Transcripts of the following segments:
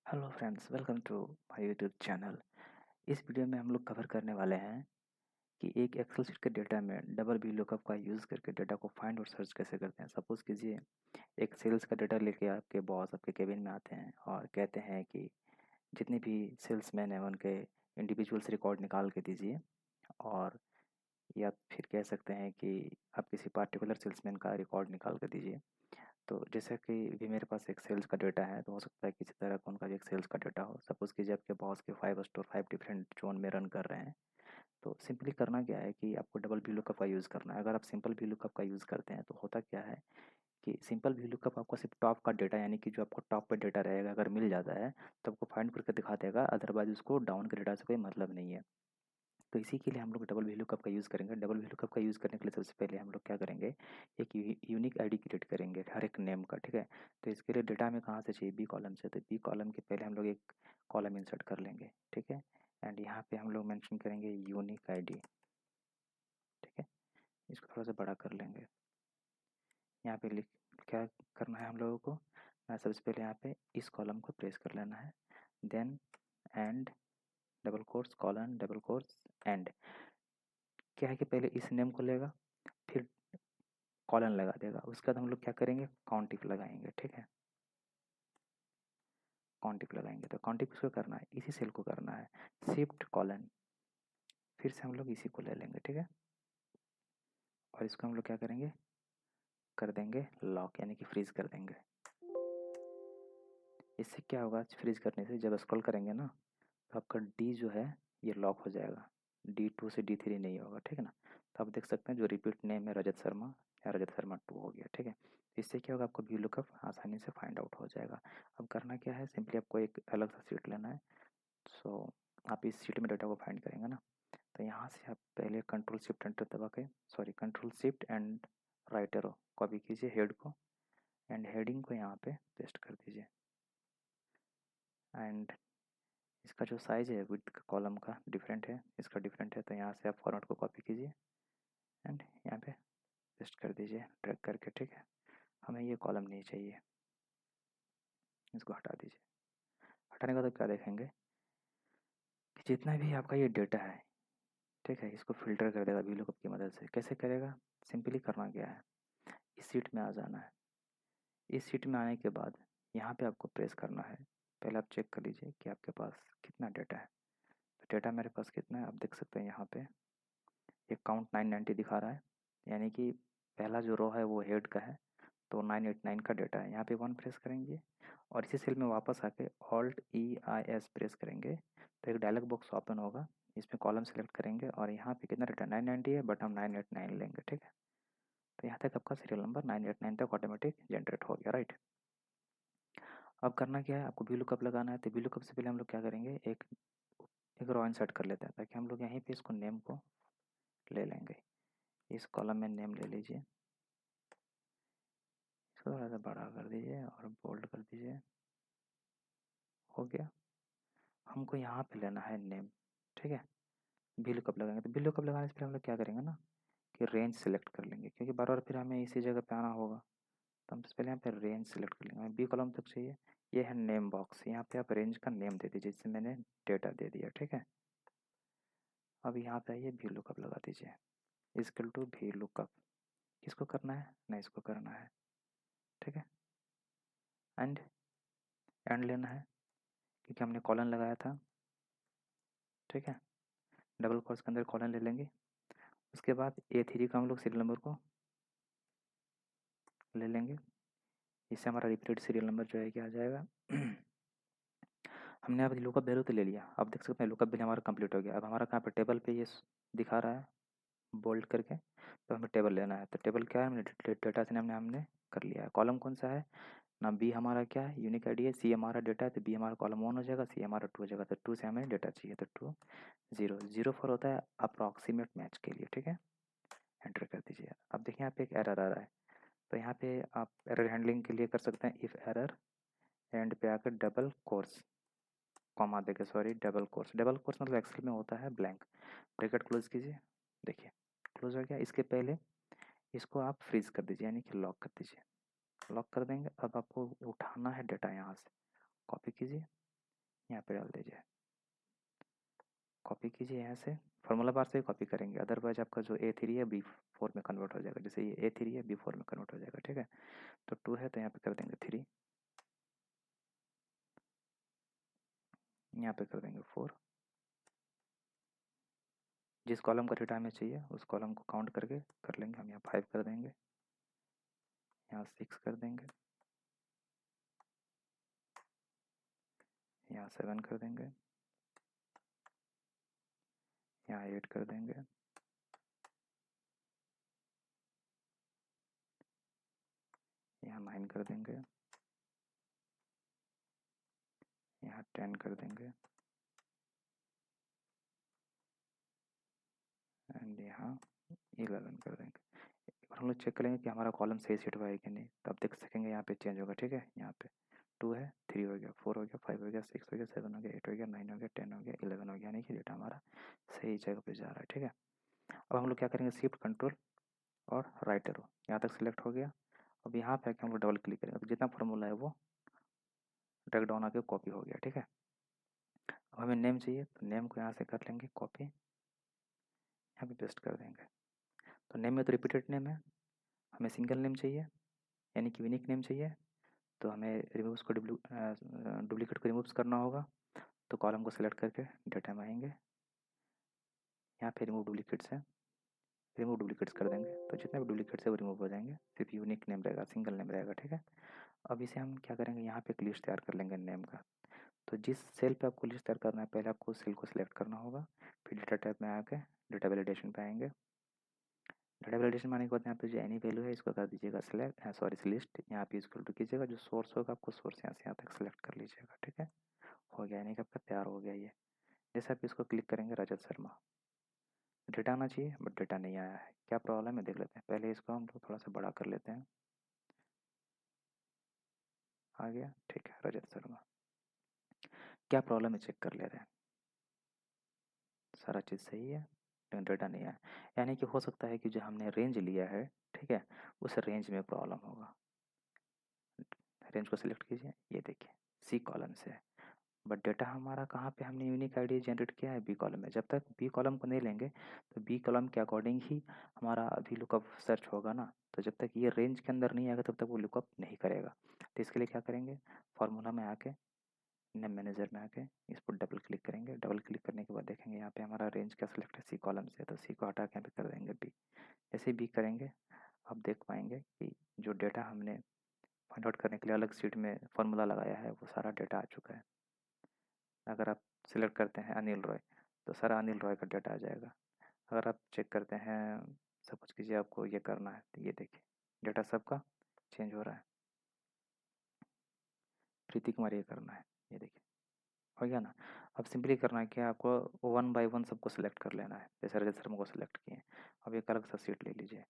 Hello friends, welcome to my YouTube channel. इस video में हम लोग कवर करने वाले हैं कि एक एक्सेल शीट के डेटा में डबल वी लुकअप का यूज़ करके डेटा को फाइंड और सर्च कैसे करते हैं। सपोज़ कीजिए एक सेल्स का डेटा लेके आपके बॉस आपके केबिन में आते हैं और कहते हैं कि जितने भी सेल्समैन हैं उनके इंडिविजुअल्स रिकॉर्ड निकाल के दीजिए, और या फिर कह सकते हैं कि आप किसी पार्टिकुलर सेल्समैन का रिकॉर्ड निकाल के दीजिए। तो जैसे कि भी मेरे पास एक सेल्स का डेटा है, तो हो सकता है किसी तरह का उनका भी एक सेल्स का डेटा हो। सपोज़ कीजिए आपके बॉस के 5 स्टोर 5 डिफरेंट ज़ोन में रन कर रहे हैं। तो सिंपली करना क्या है कि आपको डबल वी लुकअप का यूज़ करना है। अगर आप सिंपल वी लुकअप का यूज़ करते हैं तो होता क्या है कि सिंपल वी लुकअप आपको सिर्फ टॉप का डेटा, यानी कि जो आपको टॉप पे डेटा रहेगा, अगर मिल जाता है तो आपको फाइंड करके दिखा देगा, अदरवाइज़ उसको डाउन के डेटा से कोई मतलब नहीं है। तो इसी के लिए हम लोग डबल वैल्यू कप का यूज़ करेंगे। डबल वैल्यू कप का यूज़ करने के लिए सबसे पहले हम लोग क्या करेंगे, एक यूनिक आईडी क्रिएट करेंगे हर एक नेम का, ठीक है। तो इसके लिए डेटा में कहाँ से चाहिए, बी कॉलम से। तो बी कॉलम के पहले हम लोग एक कॉलम इंसर्ट कर लेंगे, ठीक है। एंड यहाँ पे हम लोग मेंशन करेंगे यूनिक आईडी, ठीक है। इसको थोड़ा सा बड़ा कर लेंगे। यहाँ पे लिख क्या करना है हम लोगों को, सबसे पहले यहाँ पे इस कॉलम को प्रेस कर लेना है। Then and double quotes colon double quotes and. क्या है कि पहले इस नेम को लेगा, फिर कॉलन लगा देगा। उसके बाद हम लोग क्या करेंगे, काउंटिफ लगाएंगे, ठीक है। काउंटिफ लगाएंगे तो काउंटिफ किसको करना है, इसी सेल को करना है। शिफ्ट कॉलन, फिर से हम लोग इसी को ले लेंगे, ठीक है। और इसको हम लोग क्या करेंगे, कर देंगे लॉक, यानी कि फ्रीज कर देंगे। इससे क्या होगा, फ्रीज करने से जब स्क्रॉल करेंगे ना तो आपका डी जो है ये लॉक हो जाएगा, D2 से D3 नहीं होगा, ठीक है ना। तो आप देख सकते हैं जो रिपीट नेम है रजत शर्मा, या रजत शर्मा 2 हो गया, ठीक है। इससे क्या होगा, आपको व्यू लुकअप आसानी से फाइंड आउट हो जाएगा। अब करना क्या है, सिंपली आपको एक अलग सा सीट लेना है। सो आप इस सीट में डाटा को फाइंड करेंगे ना, तो यहाँ से आप पहले कंट्रोल शिफ्ट एंटर दबा के, sorry control shift and right arrow copy कीजिए हेड को, एंड हेडिंग को यहाँ पे पेस्ट कर दीजिए। एंड इसका जो साइज़ है विड्थ का कॉलम का डिफरेंट है, इसका डिफरेंट है, तो यहाँ से आप फॉर्मेट को कॉपी कीजिए एंड यहाँ पे पेस्ट कर दीजिए ड्रैग करके, ठीक है। हमें ये कॉलम नहीं चाहिए, इसको हटा दीजिए। हटाने के बाद क्या देखेंगे कि जितना भी आपका ये डेटा है, ठीक है, इसको फिल्टर कर देगा वीलुकअप की मदद से। कैसे करेगा, सिंपली करना क्या है, इस सीट में आ जाना है। इस सीट में आने के बाद यहाँ पे आपको प्रेस करना है। पहले आप चेक कर लीजिए कि आपके पास कितना डेटा है। तो डेटा मेरे पास कितना है, आप देख सकते हैं यहाँ पे एक काउंट 990 दिखा रहा है, यानी कि पहला जो रो है वो हेड का है, तो 989 का डेटा है। यहाँ पे 1 प्रेस करेंगे और इसी सेल में वापस आके Alt+EIS प्रेस करेंगे तो एक डायलॉग बॉक्स ओपन होगा। इसमें कॉलम सेलेक्ट करेंगे और यहाँ पे कितना डेटा 990 है, बट हम 989 लेंगे, ठीक है। तो यहाँ तक आपका सीरियल नंबर 989 तक ऑटोमेटिक जनरेट हो गया, राइट। अब करना क्या है, आपको वी लुकअप लगाना है। तो वी लुकअप से पहले हम लोग क्या करेंगे, एक रो इंसर्ट कर लेते हैं, ताकि हम लोग यहीं पे इसको नेम को ले लेंगे। इस कॉलम में नेम ले लीजिए, इसको थोड़ा सा बड़ा कर दीजिए और बोल्ड कर दीजिए, हो गया। हमको यहाँ पे लेना है नेम, ठीक है। बिल कब लगाएंगे, तो बिल कब लगाने से पहले हम लोग क्या करेंगे ना कि रेंज सेलेक्ट कर लेंगे, क्योंकि बार बार फिर हमें इसी जगह पे आना होगा। तो हम सबसे पहले यहाँ पे रेंज सेलेक्ट कर लेंगे, हमें बी कॉलम तक चाहिए। ये है नेम बॉक्स, यहाँ पे आप रेंज का नेम दे दीजिए, जिससे मैंने डेटा दे दिया, ठीक है। अब यहाँ पे आइए वी लुकअप लगा दीजिए, इक्वल टू वी लुकअप। किसको करना है ना, इसको करना है, ठीक है। एंड एंड लेना है, क्योंकि हमने कॉलन लगाया था, ठीक है। डबल कोट्स के अंदर कॉलन ले लेंगे। उसके बाद A3 का हम लोग सीरियल नंबर को ले लेंगे, इससे हमारा रिपीटेड सीरियल नंबर जो है क्या आ जाएगा। हमने अब लुकअप वैल्यू तो ले लिया, अब देख सकते हैं लुकअप भी हमारा कंप्लीट हो गया। अब हमारा कहाँ पे टेबल पे ये दिखा रहा है बोल्ड करके, तो हमें टेबल लेना है। तो टेबल क्या है, हमने डेटा से हमने हमने कर लिया है। कॉलम कौन सा है ना, बी हमारा क्या है, यूनिक आईडी है। सी हमारा डेटा है, तो बी हमारा कॉलम 1 हो जाएगा, सी हमारा 2 हो जाएगा। तो 2 से हमें डेटा चाहिए, तो 2 0 0 4 होता है अप्रॉक्सीमेट मैच के लिए, ठीक है। एंटर कर दीजिए। अब देखिए यहाँ पे एक एरर आ रहा है, तो यहाँ पे आप एरर हैंडलिंग के लिए कर सकते हैं इफ़ एरर, एंड पे आकर डबल कोर्स कॉमा देके, sorry double course. Double course मतलब एक्सेल में होता है ब्लैंक, ब्रैकेट क्लोज कीजिए, देखिए क्लोज हो गया। इसके पहले इसको आप फ्रीज कर दीजिए, यानी कि लॉक कर दीजिए। लॉक कर देंगे। अब आपको उठाना है डेटा, यहाँ से कॉपी कीजिए यहाँ पे डाल दीजिए, कॉपी कीजिए यहाँ से, फार्मूला बार से ही कॉपी करेंगे, अदरवाइज आपका जो A3 है B4 में कन्वर्ट हो जाएगा। जैसे ये A3 है B4 में कन्वर्ट हो जाएगा, ठीक है। तो 2 है तो यहाँ पे कर देंगे 3, यहाँ पे कर देंगे 4। जिस कॉलम का डेटा हमें चाहिए उस कॉलम को काउंट करके कर लेंगे हम, यहाँ 5 कर देंगे, यहाँ 6 कर देंगे, यहाँ 7 कर देंगे, यहाँ 8 कर देंगे, यहाँ 9 कर देंगे, यहाँ 10 कर देंगे, एंड यहाँ 11 कर देंगे। और हम लोग चेक करेंगे कि हमारा कॉलम सही सेट हुआ है कि नहीं, तो आप देख सकेंगे यहाँ पे चेंज होगा, ठीक है। यहाँ पे 2 है, 3 हो गया, 4 हो गया, 5 हो गया, 6 हो गया, 7 हो गया, 8 हो गया, 9 हो गया, 10 हो गया, 11 हो गया, यानी कि डेटा हमारा सही जगह पे जा रहा है, ठीक है। अब हम लोग क्या करेंगे, शिफ्ट कंट्रोल और राइट एरो, यहाँ तक सिलेक्ट हो गया। अब यहाँ पे आके हम लोग डबल क्लिक करेंगे तो जितना फार्मूला है वो ड्रैग डाउन आके कॉपी हो गया, ठीक है। अब हमें नेम चाहिए तो नेम को यहाँ से कर लेंगे कॉपी, यहाँ पे पेस्ट कर देंगे। तो नेम में तो रिपीटेड नेम है, हमें सिंगल नेम चाहिए यानी कि यूनिक नेम चाहिए, तो हमें रिमूव्स को डुप्लीकेट को रिमूव्स करना होगा। तो कॉलम को सेलेक्ट करके डेटा में आएंगे, यहाँ पे रिमूव डुप्लीकेट्स है, रिमूव डुप्लीकेट्स कर देंगे, तो जितने भी डुप्लीकेट्स है वो रिमूव हो जाएंगे, सिर्फ यूनिक नेम रहेगा, सिंगल नेम रहेगा, ठीक है। अब इसे हम क्या करेंगे, यहाँ पे एक लिस्ट तैयार कर लेंगे नेम का। तो जिस सेल पे आपको लिस्ट तैयार करना है पहले आपको उस सेल को सिलेक्ट करना होगा, फिर डेटा टाइप में आके डेटा वैलिडेशन पे आएंगे। डेटा वैलिडेशन में आने के बाद यहाँ पे जो एनी वैल्यू है इसको कर दीजिएगा सिलेक्ट, सॉरी लिस्ट, यहाँ पे इसको टू कीजिएगा, जो सोर्स होगा आपको सोर्स यहाँ से यहाँ तक सेलेक्ट कर लीजिएगा, ठीक है। हो गया, यानी कि आपका तैयार हो गया ये। जैसे आप इसको क्लिक करेंगे रजत शर्मा, डेटा आना चाहिए बट डेटा नहीं आया है, क्या प्रॉब्लम है देख लेते हैं। पहले इसको हम लोग थोड़ा सा बड़ा कर लेते हैं, आ गया, ठीक है, रजत शर्मा। क्या प्रॉब्लम है चेक कर ले रहे हैं, सारा चीज़ सही है लेकिन डेटा नहीं आया, यानी कि हो सकता है कि जो हमने रेंज लिया है, ठीक है, उस रेंज में प्रॉब्लम होगा। रेंज को सिलेक्ट कीजिए, ये देखिए सी कॉलम से है, बट डेटा हमारा कहाँ पे हमने यूनिक आईडी जनरेट किया है, बी कॉलम में। जब तक बी कॉलम को नहीं लेंगे तो बी कॉलम के अकॉर्डिंग ही हमारा अभी लुकअप सर्च होगा ना, तो जब तक ये रेंज के अंदर नहीं आएगा तब तक वो लुकअप नहीं करेगा। तो इसके लिए क्या करेंगे, फार्मूला में आके नेम मैनेजर में आके इस पर डबल क्लिक करेंगे, डबल क्लिक करने के बाद देखेंगे यहाँ पे हमारा रेंज क्या सिलेक्ट है, सी कॉलम से, तो सी को हटा के यहाँ पे कर देंगे बी। जैसे बी करेंगे आप देख पाएंगे कि जो डेटा हमने फाइंड आउट करने के लिए अलग सीट में फार्मूला लगाया है वो सारा डेटा आ चुका है। अगर आप सिलेक्ट करते हैं अनिल रॉय तो सारा अनिल रॉय का डेटा आ जाएगा। अगर आप चेक करते हैं, सपोज कीजिए आपको ये करना है, तो ये देखिए डेटा सबका चेंज हो रहा है। प्रीति कुमार ये करना है, ये देखिए हो गया ना। अब सिंपली करना है कि आपको वन बाय वन सबको सिलेक्ट कर लेना है, जैसे रजत शर्मा को सिलेक्ट किए। अब एक अलग सा सीट ले लीजिए,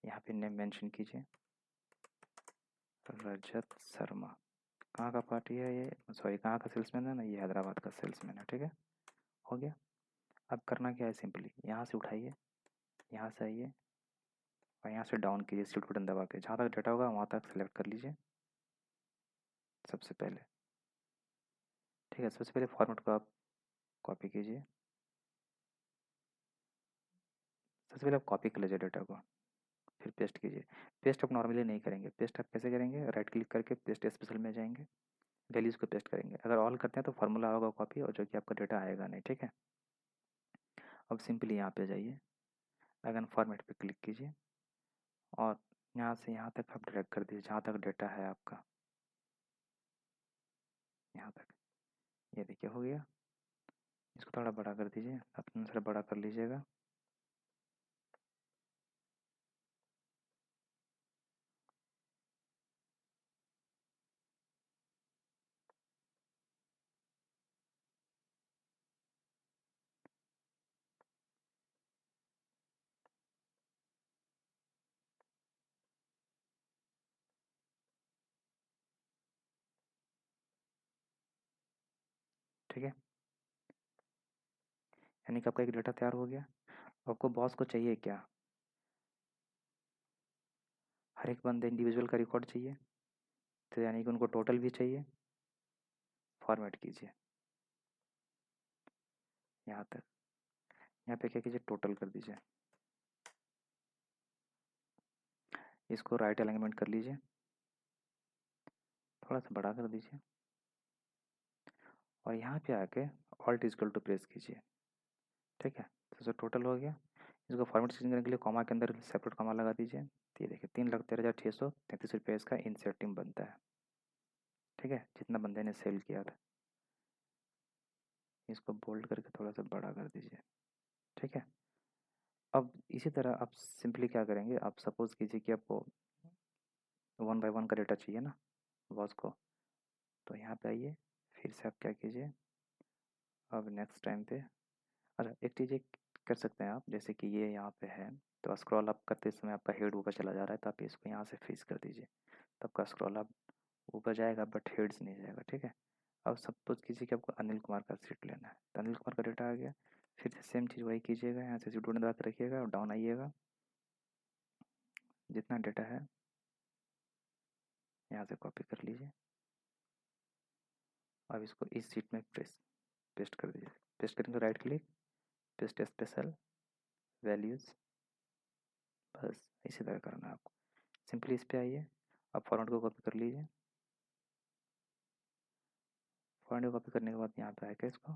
यहाँ पे नेम मेंशन कीजिए रजत शर्मा। कहाँ का पार्टी है ये, सॉरी कहाँ का सेल्समैन है ना, ये हैदराबाद का सेल्समैन है, ठीक है, हो गया। अब करना क्या है, सिंपली यहाँ से उठाइए, यहाँ से आइए और यहाँ से डाउन कीजिए शिफ्ट बटन दबा के, जहाँ तक डेटा होगा वहाँ तक सेलेक्ट कर लीजिए सबसे पहले, ठीक है। सबसे पहले फॉर्मेट को आप कॉपी कीजिए, सबसे पहले आप कॉपी कर लीजिए डेटा को, फिर पेस्ट कीजिए। पेस्ट आप नॉर्मली नहीं करेंगे, पेस्ट आप कैसे करेंगे, राइट क्लिक करके पेस्ट स्पेशल में जाएंगे, वैल्यूज़ को पेस्ट करेंगे। अगर ऑल करते हैं तो फार्मूला होगा कॉपी और जो कि आपका डेटा आएगा नहीं, ठीक है। अब सिंपली यहाँ पे जाइए, अगेन फॉर्मेट पे क्लिक कीजिए और यहाँ से यहाँ तक आप ड्रैग कर दीजिए जहाँ तक डेटा है आपका, यहाँ तक, ये देखिए हो गया। इसको थोड़ा बड़ा कर दीजिए, अपने से बड़ा कर लीजिएगा, ठीक है। यानी कि आपका एक डेटा तैयार हो गया। आपको बॉस को चाहिए क्या, हर एक बंदे इंडिविजुअल का रिकॉर्ड चाहिए, तो यानी कि उनको टोटल भी चाहिए, फॉर्मेट कीजिए, यहाँ तक। यहाँ पे क्या कीजिए, टोटल कर दीजिए, इसको राइट अलाइनमेंट कर लीजिए, थोड़ा सा बड़ा कर दीजिए और यहाँ पे आके ऑल्ट इक्वल टू प्रेस कीजिए। ठीक है, तो जो टोटल हो गया, इसको फॉर्मेट चेंज करने के लिए कॉमा के अंदर सेपरेट कॉमा लगा दीजिए। तो ये देखिए 3,13,633 रुपये इसका इंसेंटिव बनता है। ठीक है, जितना बंदे ने सेल किया था। इसको बोल्ड करके थोड़ा सा बड़ा कर दीजिए। ठीक है, अब इसी तरह आप सिंपली क्या करेंगे, आप सपोज़ कीजिए कि आपको 1 बाय 1 का डेटा चाहिए ना बॉस को, तो यहाँ पे आइए, फिर से आप क्या कीजिए, अब नेक्स्ट टाइम पे अच्छा एक चीज़ एक कर सकते हैं आप, जैसे कि ये यहाँ पे है, तो स्क्रॉल अप करते समय आपका हेड ऊपर चला जा रहा है, तो आप इसको यहाँ से फ्रीज कर दीजिए, तो आपका स्क्रॉल अप ऊपर जाएगा बट हेड्स नहीं जाएगा। ठीक है, अब सपोज कीजिए कि आपको अनिल कुमार का सीट लेना है, तो अनिल कुमार का डेटा आ गया, फिर से सेम चीज़ वही कीजिएगा, यहाँ से ढूंढ दबा के रखिएगा और डाउन आइएगा, जितना डेटा है यहाँ से कॉपी कर लीजिए। अब इसको इस सीट में पेस्ट कर दीजिए। पेस्ट करेंगे right click, paste special values, बस इसी तरह करना है आपको। सिंपली इस पे आइए, अब फॉर्मेट को कॉपी कर लीजिए। फॉर्मेट को कॉपी करने के बाद यहाँ पे आकर इसको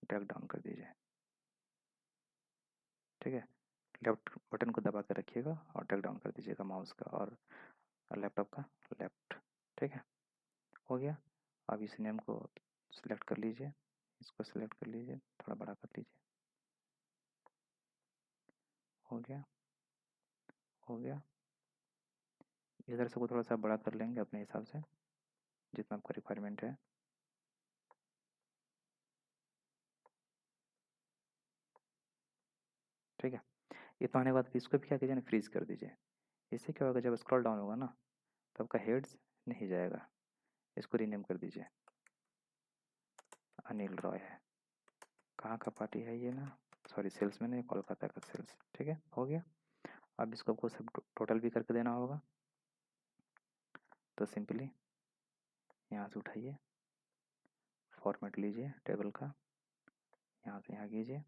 ड्रैग डाउन कर दीजिए। ठीक है, लेफ्ट बटन को दबा कर रखिएगा और ड्रैग डाउन कर दीजिएगा माउस का और लैपटॉप का लेफ्ट। ठीक है, हो गया। अब इस नेम को सिलेक्ट कर लीजिए, इसको सिलेक्ट कर लीजिए, थोड़ा बड़ा कर लीजिए, हो गया, हो गया। इधर से को थोड़ा सा बड़ा कर लेंगे अपने हिसाब से, जितना आपका रिक्वायरमेंट है। ठीक है, इतना होने के बाद इसको भी क्या कीजिए ना, फ्रीज कर दीजिए। इससे क्या होगा, जब स्क्रॉल डाउन होगा ना तो आपका हेड्स नहीं जाएगा। इसको रीनेम कर दीजिए, अनिल रॉय है। कहाँ का पार्टी है ये ना, सॉरी सेल्समैन है, कोलकाता का सेल्स। ठीक है, हो गया। अब इसको आपको सब टोटल भी करके देना होगा, तो सिंपली यहाँ से उठाइए, फॉर्मेट लीजिए टेबल का, यहाँ से यहाँ कीजिए,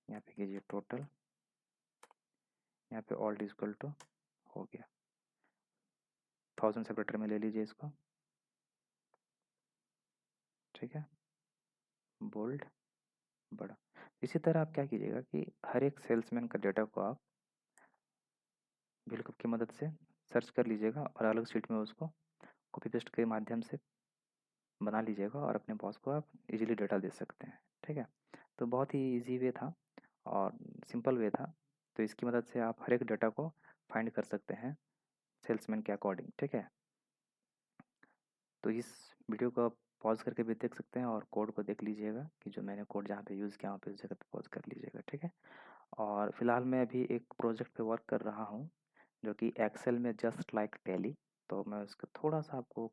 यहाँ पे कीजिए टोटल, यहाँ पे ऑल्ट इक्वल टू, हो गया 1000 सेपरेटर में ले लीजिए इसको। ठीक है, बोल्ड बड़ा। इसी तरह आप क्या कीजिएगा कि हर एक सेल्समैन का डेटा को आप VLOOKUP की मदद से सर्च कर लीजिएगा और अलग शीट में उसको कॉपी पेस्ट के माध्यम से बना लीजिएगा और अपने बॉस को आप इजीली डेटा दे सकते हैं। ठीक है, तो बहुत ही इजी वे था और सिंपल वे था, तो इसकी मदद से आप हर एक डेटा को फाइंड कर सकते हैं सेल्समैन के अकॉर्डिंग। ठीक है, तो इस वीडियो को आप पॉज करके भी देख सकते हैं और कोड को देख लीजिएगा कि जो मैंने कोड जहाँ पे यूज़ किया वहाँ पे उस जगह पे पॉज कर लीजिएगा। ठीक है, और फिलहाल मैं अभी एक प्रोजेक्ट पे वर्क कर रहा हूँ जो कि एक्सेल में जस्ट लाइक टैली, तो मैं उसका थोड़ा सा आपको